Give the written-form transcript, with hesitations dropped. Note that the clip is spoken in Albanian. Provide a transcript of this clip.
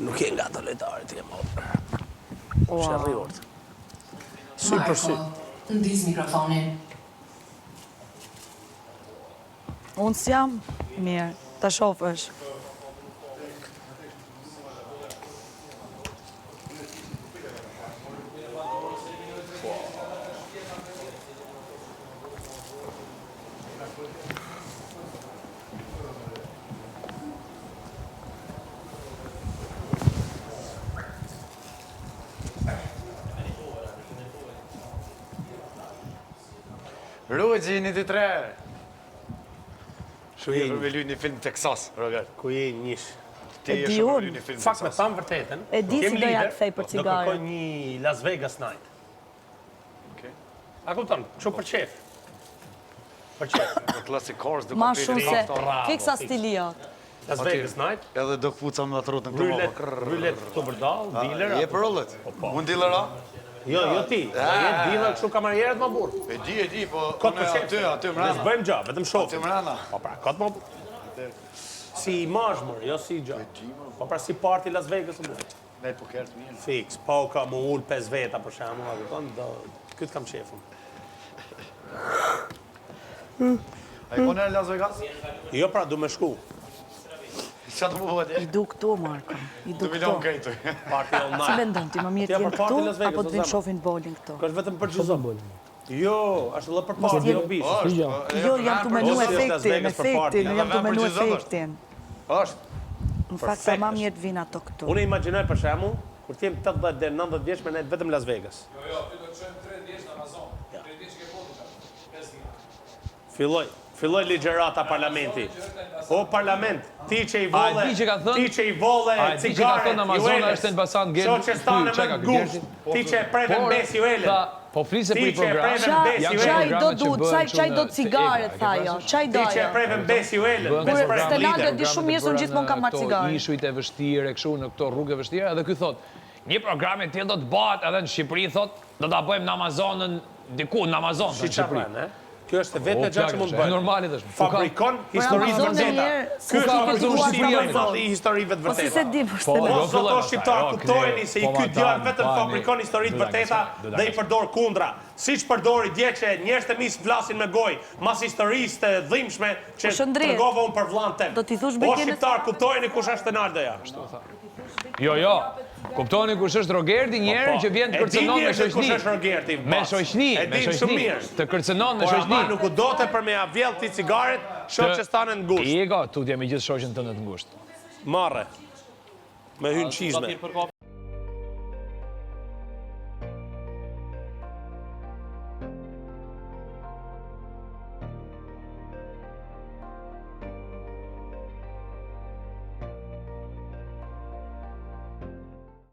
Nuk je nga të lojtarit, je më shërriurt. Sy për sy. Ndis mikrofonin. Unë s'jam mirë, ta shofësh. Rugji 1-2-3. Shu je Me luj një film Texas, Roger. ku je njësh. Ti E je di shumë me unë. luj një film Fakt me Texas. thamë vërtetën. E di si do ja kthej për Do cigare. kërkoj një Las Vegas night. Okej. A kupton, kështu për qef. Për qef. The Classic Cars, do Ma komplet shumë se auto. bravo, fiksa fix. stilia. Las Vegas night. Edhe do kpuca me atë rrotën Rullet, këtu. rullet këtu përdall, dealer. Je për rullet. Unë dealera? Jo ti. Je dealer kështu kamarierët më burr. E di, po Kot për unë qef. aty Ne mrena. s'bëjmë gjë, vetëm Aty shohim. mrena. Po pra, kot më burr. Si imazh, jo si gjë. Po pra si party Las Vegas më burr. Ne po kërtë mirë. Fix, po ka më ul 5 veta për shembull, a kupton? Këtë kam shefun. A i po në Las Vegas? Jo pra, du me shku. Qa të më bëhet I du këtu, Marko. I du 2 milion këtu. kejtu. Party all Si night. mendon ti, më mirë Ti ja t'jem për party Las këtu, Vegas, apo o t'vim zemër? shofin bowling këtu? Ka është vetëm për gjuzon. Jo, është edhe për party, jo bish. Jo, jam të menu Ose Las efektin, Vegas për party. jam të menu efektin. Është. Në fakt, sa ma mirë të vinë ato këtu. Unë imagjinoj për shembull, kur ti jem 80 deri 90 vjeç me ne vetëm Las Vegas. Jo, ty do të qënë 3 vjeç në Amazon. 3 vjeç ke botë qatë. 5 vjeç. Filloj ligjërata parlamenti. O parlament, ti që i A volle, di që ka thënë? ti që i volle A di që ka cigaret, thënë Amazona është Elbasan Gerdi? Qo që stane Çka me ka gusht, Gerdi? ti që e preve në besi u ele. Po flise për Ti i që e program. preve në besi u Qaj ele. do du, qaj do cigaret, tha jo. Qaj Ti do që e jo. preve në besi u ele. Bën Bes Kur preve Stenaldo lider. di shumë mirë se unë gjithmonë kam marrë cigare. Ishujt e vështirë, kështu në këto rrugë e vështira, edhe ky thot, një program e tillë do të bëhet edhe në Shqipëri, thot, do ta bëjmë në Amazonën, diku në Amazon, në Shqipëri. Shqipëri. Kjo është vetë gjë që mund të bëjë. Normali tash. Fabrikon histori të Amazoni vërteta. njerë, Ky s'u është ka fabrikon përzuar historia Amazon. e madhe i historive të Po si se vërteta. di për Po, Stenaldo. Mos do të shqiptar kuptojeni se i ky djalë vetëm fabrikon histori të vërteta dhe i përdor kundra. Siç përdori dje që njerëz të mis flasin me gojë, mas historisë të dhimbshme që Shëndrit, tregova unë për vllan tem. do t'i thush O Bekinës- shqiptar, kuptojeni kush është Stenaldoja. Jo. Kuptoni kush është Rogerdi, njëri që vjen të kërcënon me kush është shoqni. Rogerti. Me shoqni, E me din shumë shoqni. mirë. Të kërcënon me Por ama shoqni. nuk u dote për me ja vjell ti cigaret, shoh që stanë në ngusht. I ka, tutje me gjithë shoqen tënde të ngushtë. Marre. Me hyn qizme.